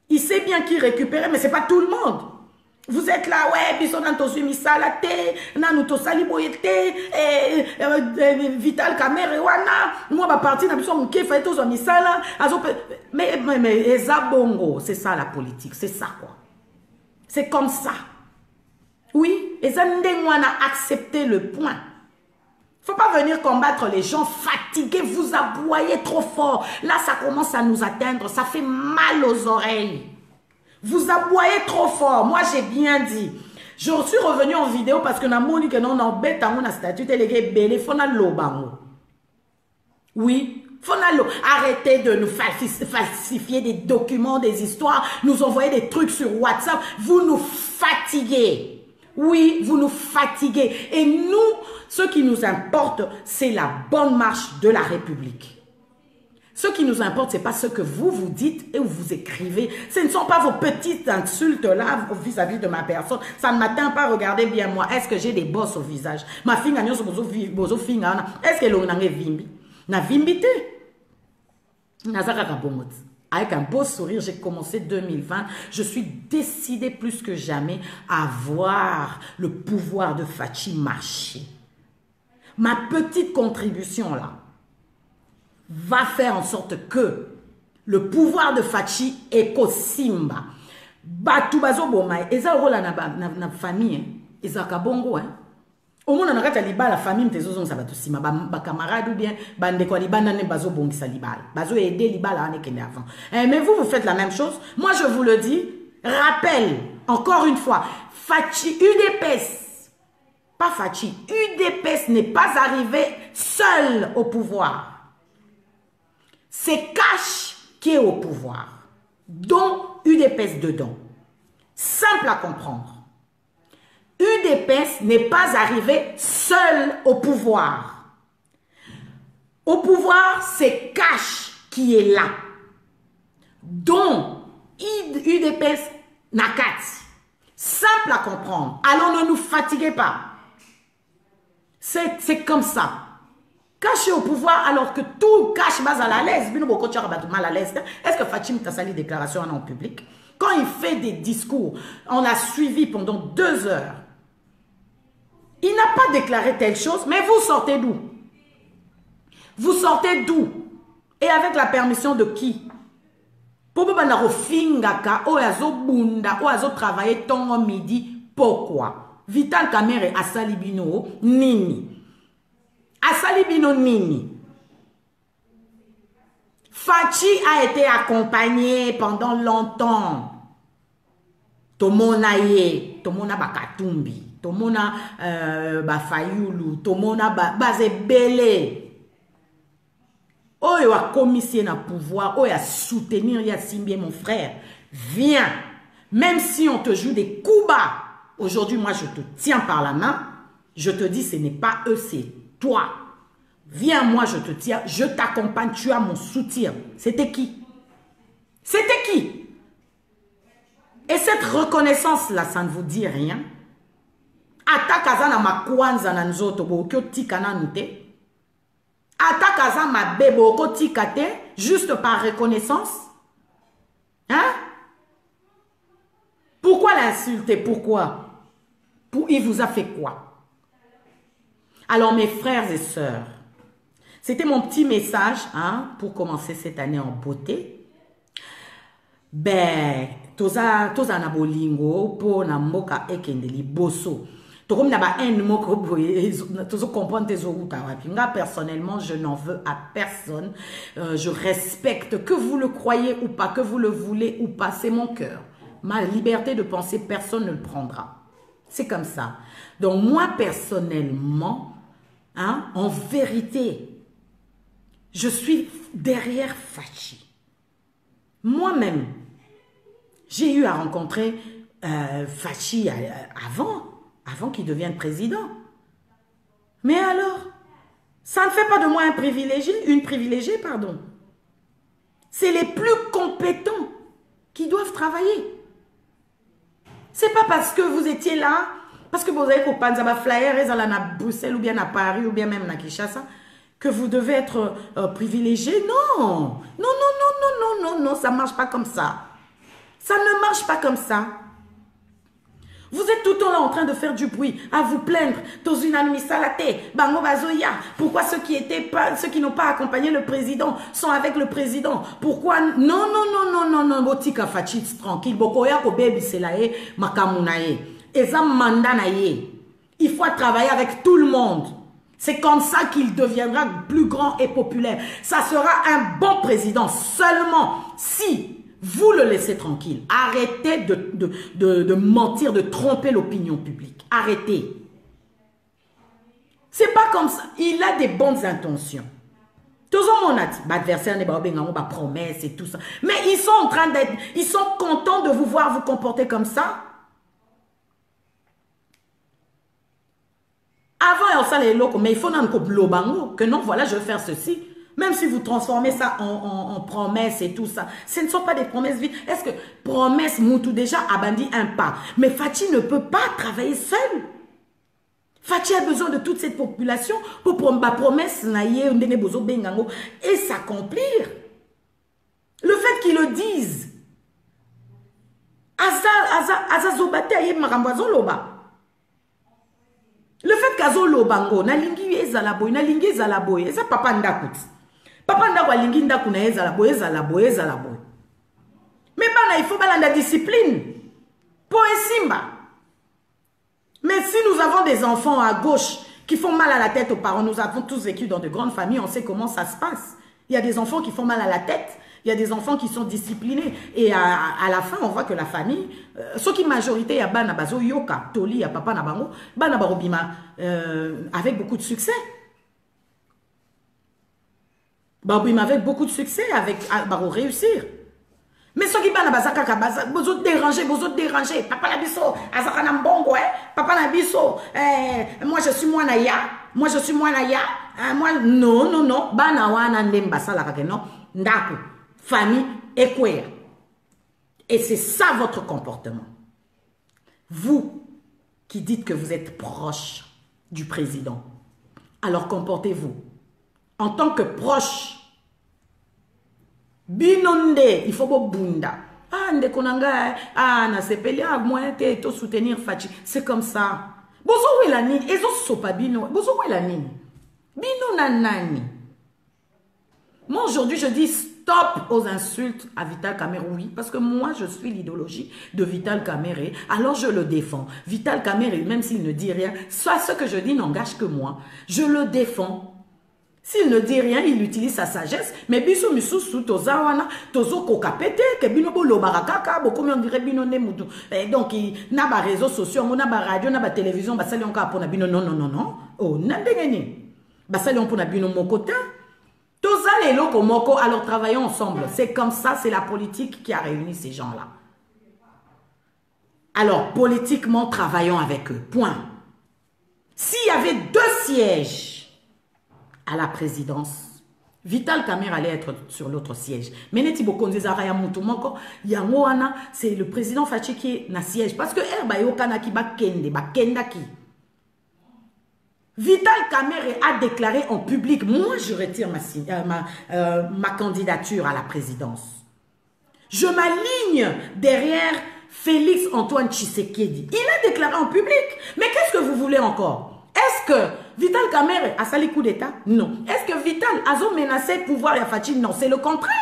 Il sait bien qui récupérer, mais ce n'est pas tout le monde. Vous êtes là, ouais, Bissonan Tosumi Salate, Nanuto Saliboyete, Vital Kamere, Wana, moi, ma partie, n'a pas mon kiff, Misala, mais, Ezabongo, c'est ça la politique, c'est ça quoi. C'est comme ça. Oui, Ezandengwana a accepté le point. Il ne faut pas venir combattre les gens fatigués, vous aboyez trop fort. Là, ça commence à nous atteindre, ça fait mal aux oreilles. Vous aboyez trop fort. Moi, j'ai bien dit. Je suis revenu en vidéo parce que na moni que non embête à mon statut délégué belé fona lobango. Oui, fona lo. Arrêtez de nous falsifier des documents, des histoires, nous envoyer des trucs sur WhatsApp. Vous nous fatiguez. Oui, vous nous fatiguez. Et nous, ce qui nous importe, c'est la bonne marche de la République. Ce qui nous importe, ce n'est pas ce que vous vous dites et vous écrivez. Ce ne sont pas vos petites insultes là vis-à-vis de ma personne. Ça ne m'atteint pas. Regardez bien moi. Est-ce que j'ai des bosses au visage? Ma fille, est-ce qu'elle a vimbi? Na vimbité. Avec un beau sourire, j'ai commencé 2020. Je suis décidée plus que jamais à voir le pouvoir de Fachi marcher. Ma petite contribution là va faire en sorte que le pouvoir de Fachi est Simba. Batubazo Bomai, eza rola na famille, eza kabongo hein. Au moins on a la famille tes ozon sabato sima ba camarade ou bien bande ko libana ne bazo bongisa libala. Bazo aider libala ane kende avant. Mais vous faites la même chose. Moi je vous le dis, rappel encore une fois, Fachi UDPS pas Fachi, UDPS n'est pas arrivé seul au pouvoir. C'est Cash qui est au pouvoir, dont UDPS dedans. Simple à comprendre. UDPS n'est pas arrivé seul au pouvoir. Au pouvoir, c'est Cash qui est là, dont UDPS Nakati. Simple à comprendre. Alors ne nous fatiguez pas. C'est comme ça. Cash est au pouvoir alors que tout Cash base à la l'aise. Mal à l'aise. Est-ce que Fatim t'a sali déclaration en public? Quand il fait des discours, on l'a suivi pendant 2 heures. Il n'a pas déclaré telle chose, mais vous sortez d'où? Vous sortez d'où? Et avec la permission de qui? Pourquoi travailler ton midi? Pourquoi? Vital Kamere a salibino nini. Asalibino nini. Fachi a été accompagné pendant longtemps. Tomona ye, tomona bakatumbi, tomona bafayulu, tomona bazebele. Oyo a commissionné na pouvoir, oyo a soutenir ya Simbie mon frère. Viens, même si on te joue des coups bas. Aujourd'hui, moi je te tiens par la main. Je te dis, ce n'est pas eux, c'est toi. Viens, moi je te tiens, je t'accompagne, tu as mon soutien. C'était qui? C'était qui? Et cette reconnaissance-là, ça ne vous dit rien. Ata kazana makwanza na nzoto bo kyo tika na nute. Ata kaza ma bebo koti kate juste par reconnaissance. Hein? Pourquoi l'insulter? Pourquoi? Il vous a fait quoi? Alors mes frères et sœurs, c'était mon petit message hein, pour commencer cette année en beauté. Ben, toza na bolingo po na mboka ekendeli boso. Tokom na ba en moko boye, tozo comprendre tes outa wapi. Nga personnellement, je n'en veux à personne. Je respecte que vous le croyez ou pas, que vous le voulez ou pas, c'est mon cœur. Ma liberté de penser, personne ne le prendra. C'est comme ça. Donc moi personnellement, hein, en vérité, je suis derrière Fachi. Moi-même, j'ai eu à rencontrer Fachi avant qu'il devienne président. Mais alors, ça ne fait pas de moi un privilégié, une privilégiée, pardon. C'est les plus compétents qui doivent travailler. C'est pas parce que vous étiez là, parce que vous avez copain à flyer à Bruxelles ou bien à Paris ou bien même à Kinshasa, que vous devez être privilégié. Non, non, non, non, non, non, non, non, ça ne marche pas comme ça. Ça ne marche pas comme ça. Vous êtes tout le temps là en train de faire du bruit, à vous plaindre dans une administraté, bango bazoya. Pourquoi ceux qui n'ont pas accompagné le président sont avec le président? Pourquoi? Non, non, non, non, non, non, botika Fachi tranquille. Bokoya ko baby selae makamunae. Ezam mandanaye. Il faut travailler avec tout le monde. C'est comme ça qu'il deviendra plus grand et populaire. Ça sera un bon président seulement si vous le laissez tranquille. Arrêtez de mentir, de tromper l'opinion publique. Arrêtez. C'est pas comme ça. Il a des bonnes intentions. Tous mon adversaire n'est pas promesse et tout ça. Mais ils sont en train d'être, ils sont contents de vous voir vous comporter comme ça. Avant, on les locaux, mais il faut que non, voilà, je vais faire ceci. Même si vous transformez ça en promesses et tout ça, ce ne sont pas des promesses vides. Est-ce que promesse Moutou déjà a bandi un pas? Mais Fachi ne peut pas travailler seul. Fachi a besoin de toute cette population pour ma promesse et s'accomplir. Le fait qu'ils le disent, le fait qu'Azo Lobango, Nalingi Ezalaboy, Nalingi Ezalaboy, ça papa ndakut. Papa ndakwa lingi ndaku na Ezalaboy, Ezalaboy, Ezalaboy. Mais il faut pas la discipline. Pour Simba. Mais si nous avons des enfants à gauche qui font mal à la tête aux parents, nous avons tous vécu dans de grandes familles, on sait comment ça se passe. Il y a des enfants qui font mal à la tête, il y a des enfants qui sont disciplinés. Et à la fin, on voit que la famille, ce qui majorité, il y a Bana Bazo Yoka, Toli, il y a Papa Nabango, Bana Barobima, avec beaucoup de succès. Barobima avec beaucoup de succès, avec Baro réussir. Mais ceux qui Bana Bazaka, vous autres dérangés, Papa Nabiso, Azaka Nambongo, Papa Nabiso, moi je suis moi Naya, moi je suis moi Naya, moi, non, non, non, Bana Wana Ndembasa la non, Ndaku. Famille équerre. Et c'est ça votre comportement. Vous qui dites que vous êtes proche du président, alors comportez-vous en tant que proche. Binonde, il faut que bunda. Ah, ndekonanga, ah, na sepeli, ah, moi, te soutenir Fachi. C'est comme ça. Bozo ou la nini, ezo sopa bino, bozo ou la nini. Bino nanani. Moi, aujourd'hui, je dis stop aux insultes à Vital Kamerhe, oui, parce que moi, je suis l'idéologie de Vital Kamerhe, alors je le défends. Vital Kamerhe, même s'il ne dit rien, soit ce que je dis n'engage que moi, je le défends. S'il ne dit rien, il utilise sa sagesse, mais biso misusu tozawana, tozo kokapete, ke bino bolo barakaka, beaucoup on dirait bino ne mutu. Donc, na ba réseaux sociaux, na ba radio, na ba télévision, ba sali onka pona bino, non, non, non, non. Oh, nandengeni. Ba sali on pona bino mokota. Tous les locaux moko, alors travaillons ensemble. C'est comme ça, c'est la politique qui a réuni ces gens-là. Alors, politiquement, travaillons avec eux. Point. S'il y avait 2 sièges à la présidence, Vital Kamerhe allait être sur l'autre siège. Mais Neti Bokonzi Zaraya Moutoumoko, Yangoana, c'est le président Fachi qui est na siège. Parce que Herba Yokana ki ba kende, ba kenda ki. Vital Kamerhe a déclaré en public, moi je retire ma candidature à la présidence. Je m'aligne derrière Félix Antoine Tshisekedi. Il a déclaré en public. Mais qu'est-ce que vous voulez encore? Est-ce que Vital Kamerhe a sali coup d'État? Non. Est-ce que Vital a menacé le pouvoir et Fachi? Non, c'est le contraire.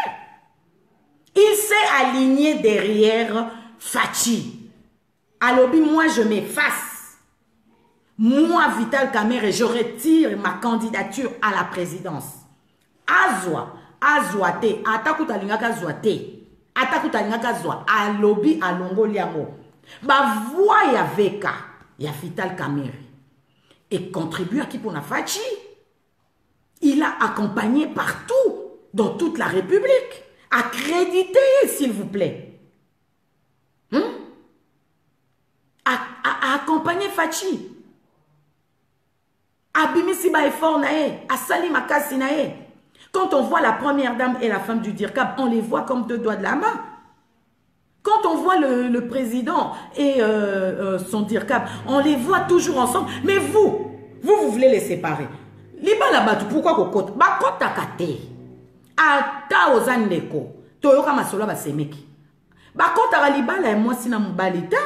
Il s'est aligné derrière Fachi. Alobi, moi je m'efface. Moi, Vital Kamerhe, je retire ma candidature à la présidence. Azwa, azwate, atakuta lingaka zwate, atakuta lingaka zwa, alobi alongo liamo. Ba voix ya veka, ya Vital Kamerhe. Et contribue à Kipona Fachi. Il a accompagné partout, dans toute la République. Accrédité, s'il vous plaît. A accompagné Fachi. Abimisi ba effort nae, asali makasi nae. Quand on voit la première dame et la femme du DIRCAB, on les voit comme deux doigts de la main. Quand on voit le président et son DIRCAB, on les voit toujours ensemble. Mais vous voulez les séparer. Liba la batu, pourquoi kokota? Ba kota kate. Ata ozandeko. Toyoka masolo ba semeki. Ba kota ka liba la moi sina mbalita.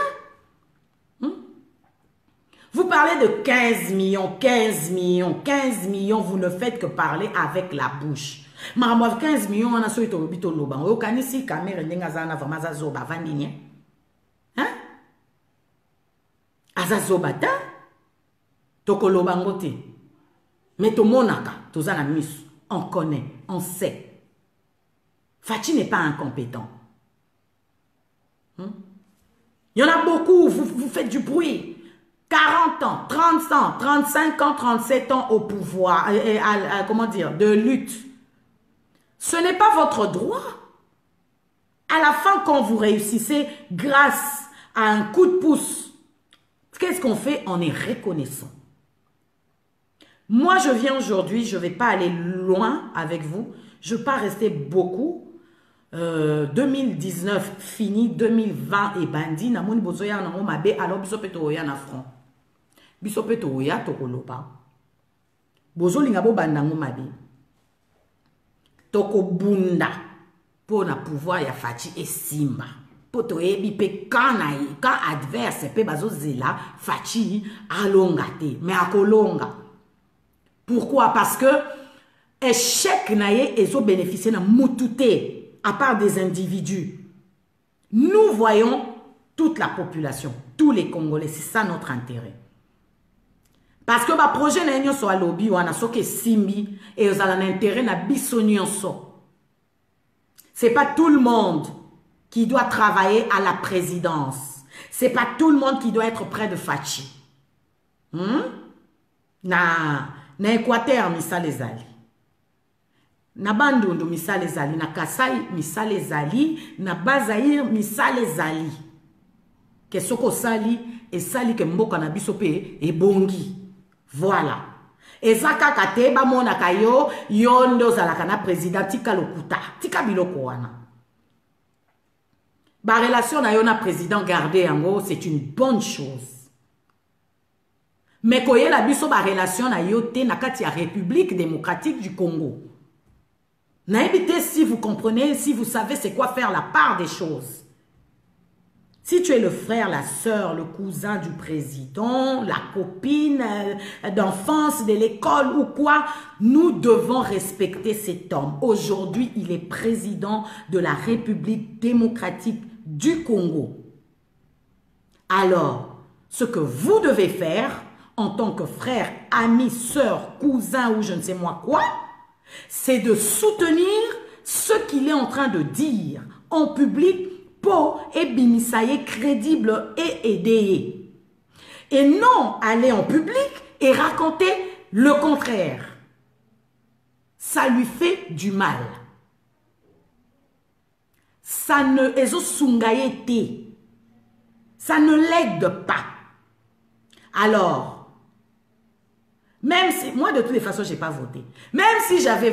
Vous parlez de 15 millions, 15 millions, 15 millions, vous ne faites que parler avec la bouche. Maman, 15 millions, on a souhaité au bito loba. On a ici caméra n'engazana vraiment azoba vandini. Hein? Azazoba ta? Toko loba ngote. Mais to monaka, to zana mis, on connaît, on sait. Fachi n'est pas incompétent. Il y en a beaucoup, vous faites du bruit. 40 ans, 30 ans, 35 ans, 37 ans au pouvoir, comment dire, de lutte. Ce n'est pas votre droit. À la fin, quand vous réussissez grâce à un coup de pouce, qu'est-ce qu'on fait? On est reconnaissant. Moi, je viens aujourd'hui, je ne vais pas aller loin avec vous. Je ne vais pas rester beaucoup. 2019 fini, 2020 et bandi. Namoni bozoya nango mabe, alors bisopeto oya na front. Bisopeto oya tokoloba. Bozo linga bo bandango mabe. Toko bunda. Pour na pouvoir ya Fachi et Simba. Poto ebi pe quand adverse pe bazo zela Fachi alongate. Mais akolonga. Pourquoi? Parce que échec naye ezo bénéficier na mutute. À part des individus, nous voyons toute la population, tous les Congolais, c'est ça notre intérêt. Parce que ma projet n'est pas lobby ou ana soke simbi et vous avez un intérêt na bisonyonso. C'est pas tout le monde qui doit travailler à la présidence. C'est pas tout le monde qui doit être près de Fachi. Na Équateur, misal les ali. Na Bandundu misale zali, na Kasai misale zali, na Bazaïr misale zali. Que soko sali et sali ke mboka na bisope e bongi. Voilà. Et zaka kate ba mona kayo yondo zalaka na président tika lokuta, tika biloko wana. Ba relation na yo na président garder yango, c'est une bonne chose. Mais koye la biso ba relation na yo te na kati ya République démocratique du Congo. N'habitez si vous comprenez, si vous savez c'est quoi faire la part des choses. Si tu es le frère, la sœur, le cousin du président, la copine d'enfance de l'école ou quoi, nous devons respecter cet homme. Aujourd'hui, il est président de la République démocratique du Congo. Alors, ce que vous devez faire en tant que frère, ami, sœur, cousin ou je ne sais moi quoi, c'est de soutenir ce qu'il est en train de dire en public pour bimisaye crédible et aider. Et non aller en public et raconter le contraire. Ça lui fait du mal. Ça ne ça ne l'aide pas. Alors, même si, moi de toutes les façons, je n'ai pas voté. Même si j'avais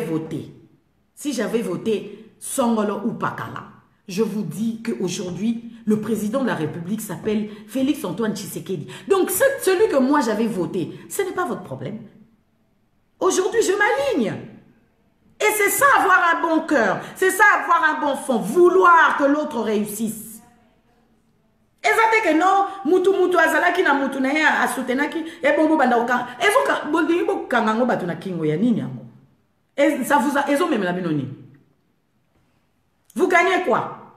voté Songolo ou Pakala, Je vous dis qu'aujourd'hui, le président de la République s'appelle Félix Antoine Tshisekedi. Donc, celui que moi j'avais voté, ce n'est pas votre problème. Aujourd'hui, je m'aligne. Et c'est ça avoir un bon cœur. C'est ça avoir un bon fond. Vouloir que l'autre réussisse. Et ça fait que non, mutu azalaki na mutu na ya asutenaki et bongo banda oka. Ezoka bondi bo kangango batuna kingo ya nini yango. Et ça vous a ezo même la binoni. Vous gagnez quoi?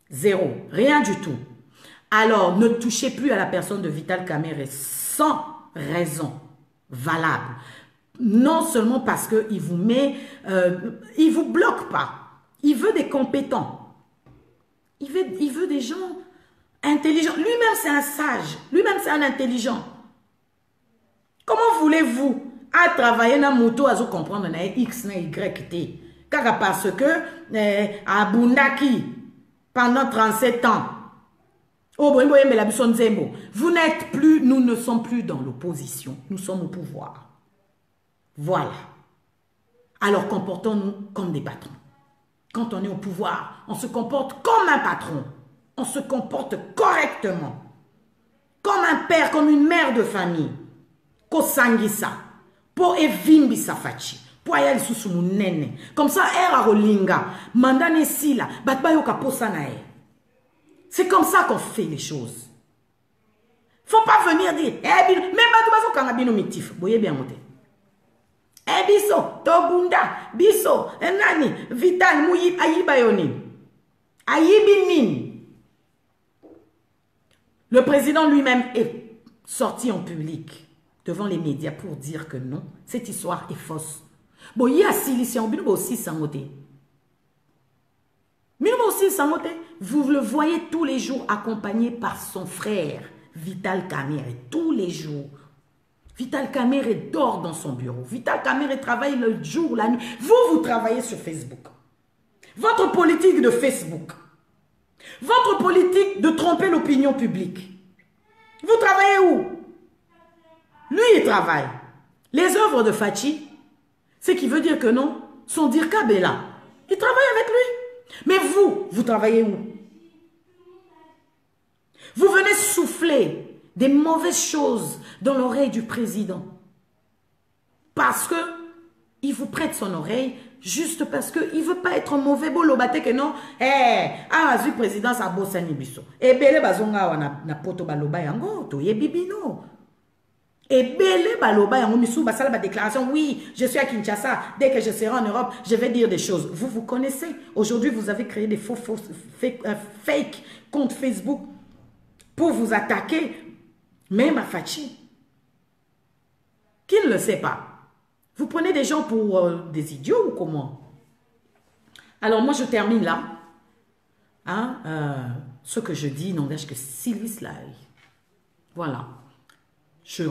Zéro. Rien du tout. Alors, ne touchez plus à la personne de Vital Kamerhe sans raison valable. Non seulement parce qu'il vous met, il vous bloque pas. Il veut des compétents. Il veut des gens intelligents. Lui-même, c'est un sage. Lui-même, c'est un intelligent. Comment voulez-vous à travailler dans la moto à comprendre na X, na Y, T? Car parce que à Bundaki, pendant 37 ans, vous n'êtes plus, nous ne sommes plus dans l'opposition. Nous sommes au pouvoir. Voilà. Alors comportons-nous comme des patrons. Quand on est au pouvoir, on se comporte comme un patron. On se comporte correctement. Comme un père, comme une mère de famille. Ko sangisa. Po evimbi safachi. Po ayali susumu nene. Comme ça, era rolinga. Mandane sila. Batba yoka posanae. C'est comme ça qu'on fait les choses. Faut pas venir dire, eh, même batba kangabino mitif. Voyez bien, moté. Eh, biso, tobunda, biso, nani, vital, mouyi, ayibayoni. Ayibinin. Le président lui-même est sorti en public devant les médias pour dire que non, cette histoire est fausse. Bon, il y a Silician, il y a aussi Sangote. Vous le voyez tous les jours accompagné par son frère, Vital Kamerhe, tous les jours. Vital Kamerhe dort dans son bureau. Vital Kamerhe travaille le jour, la nuit. Vous travaillez sur Facebook. Votre politique de Facebook. Votre politique de tromper l'opinion publique. Vous travaillez où? Lui, il travaille. Les œuvres de Fachi, ce qui veut dire que non, son dirkab est là. Il travaille avec lui. Mais vous travaillez où? Vous venez souffler des mauvaises choses dans l'oreille du président. Parce que il vous prête son oreille juste parce qu'il ne veut pas être mauvais. Bolobate que non. Le président sa bossani biso. Et bele bazonga na poto baloba yango to yebibino. Et bele baloba yango misu basala ba déclaration. Oui, je suis à Kinshasa. Dès que je serai en Europe, je vais dire des choses. Vous connaissez. Aujourd'hui, vous avez créé des fake comptes Facebook pour vous attaquer. Même à Fachi. Qui ne le sait pas? Vous prenez des gens pour des idiots ou comment? Alors moi je termine là. Hein, ce que je dis n'engage que Sylvie Slay. Voilà. Je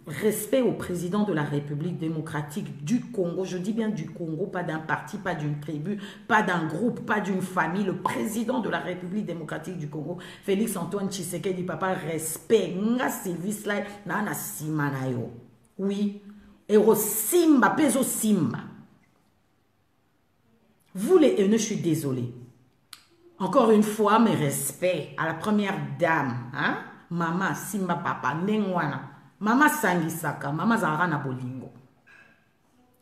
respecte au président de la République démocratique du Congo. Je dis bien du Congo, pas d'un parti, pas d'une tribu, pas d'un groupe, pas d'une famille. Le président de la République démocratique du Congo, Félix Antoine Tshisekedi, papa, respect. Nga Sylvie Slay, nana simanayo. Oui. Ero simba, peso simba. Vous les haineux, je suis désolée. Encore une fois, mes respects à la première dame. Hein? Maman, simba, papa, nengwana. Maman Sangisaka, maman Zarana Bolingo.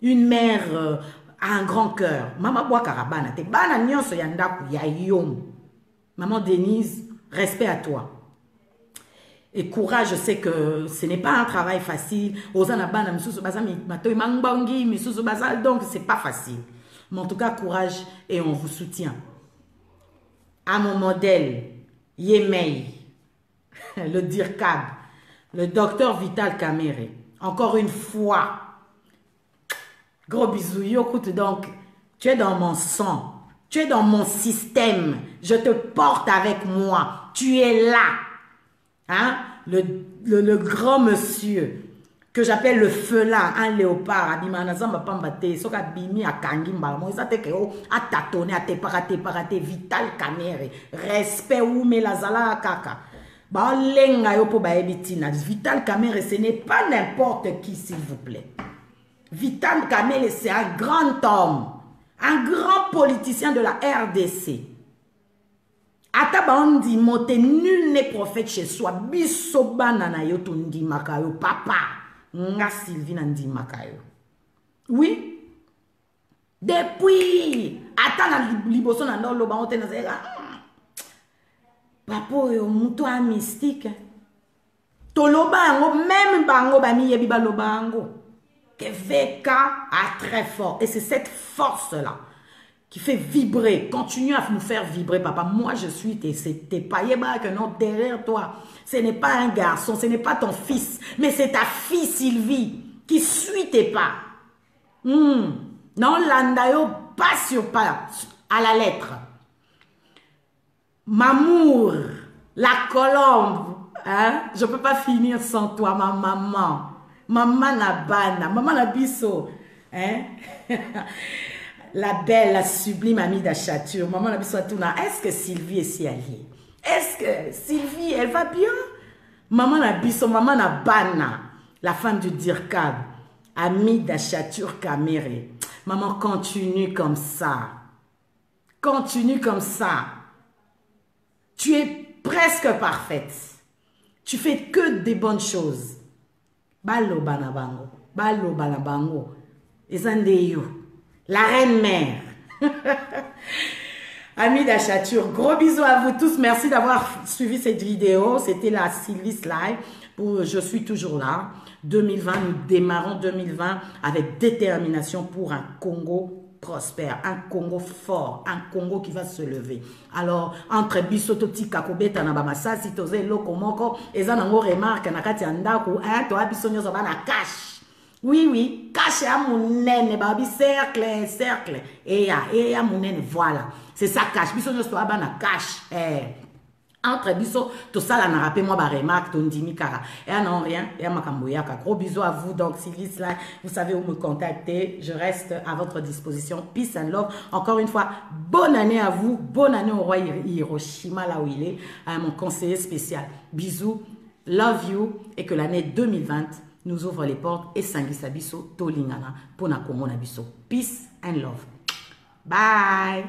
Une mère a un grand cœur. Maman Boakarabana, te bana nyonso yandaku ya yom. Maman Denise, respect à toi. Et courage, je sais que ce n'est pas un travail facile. Ozana bana misusu bazami matoy mangbangi misusu bazal, donc c'est pas facile. Mais en tout cas, courage et on vous soutient. À mon modèle, Yemei, le dirkab, le docteur Vital Kamerhe. Encore une fois, gros bisous. Écoute donc, tu es dans mon sang, tu es dans mon système. Je te porte avec moi. Tu es là. Hein? Le grand monsieur que j'appelle le felin, un léopard, Abimanazamba Pambate, Soka Bimi à Kangimba, Moïsa Tekeo, à tâtonner, à te parate, Vital Kamerhe. Respect ou melazala kaka. Vital Kamerhe, ce n'est pas n'importe qui, s'il vous plaît. Vital Kamerhe, c'est un grand homme. un grand politicien de la RDC. Atabandi mote, nul n'est prophète chez soi. Bisobana na yo tundi makayo, papa. Nga Sylvie nandi makayo. Oui. Depuis, atana liboso na ndolo ba ote na zera. Papa yo muto a mystique. Tolobango, même bango ba mi yebi ba lobango. Que VK a très fort. Et c'est cette force-là qui fait vibrer. Continue à nous faire vibrer, papa. Moi, je suis tes païens que non, derrière toi. Ce n'est pas un garçon, ce n'est pas ton fils, mais c'est ta fille Sylvie qui suit tes pas. Non, l'andayo pas sur pas, à la lettre. Mamour, la colombe, hein? Je ne peux pas finir sans toi, ma maman. Maman na bana, maman na biso, hein? La belle, la sublime amie d'Achature, maman na biso atuna. Est-ce que Sylvie est si alliée? Est-ce que Sylvie, elle va bien? Maman na biso, maman na bana, la femme du Dirkab, amie d'Achature Caméré. Maman, continue comme ça. Continue comme ça. Tu es presque parfaite. Tu fais que des bonnes choses. Balo banabango, balo banabango, Ezandeyo, la reine mère. Amis d'Achature, gros bisous à vous tous. Merci d'avoir suivi cette vidéo. C'était la Sylvie's Live. Je suis toujours là. 2020, nous démarrons 2020 avec détermination pour un Congo prospère, un Congo fort, un Congo qui va se lever. Alors, entre Bissototi Kakobeta na Bamasa, si toze loko moko, ezanango remarque na kati andako, hein, to abisonyo zoba na cash. Oui, oui, cash à mounene, babi cercle, cercle. Et ya mounene, voilà. C'est ça cash. Bisonyo zoba na cash. Entre biso, tout ça là n'a rappelé moi ba remarque, ton dimi kara. Et non, rien, et makamboyaka. Gros bisous à vous, donc Sylvie's Live, vous savez où me contacter. Je reste à votre disposition. Peace and love. Encore une fois, bonne année à vous. Bonne année au roi Hiroshima, là où il est, à mon conseiller spécial. Bisous, love you, et que l'année 2020 nous ouvre les portes et Sangisa Biso, Tolingana, Pona Kongo na Biso. Peace and love. Bye.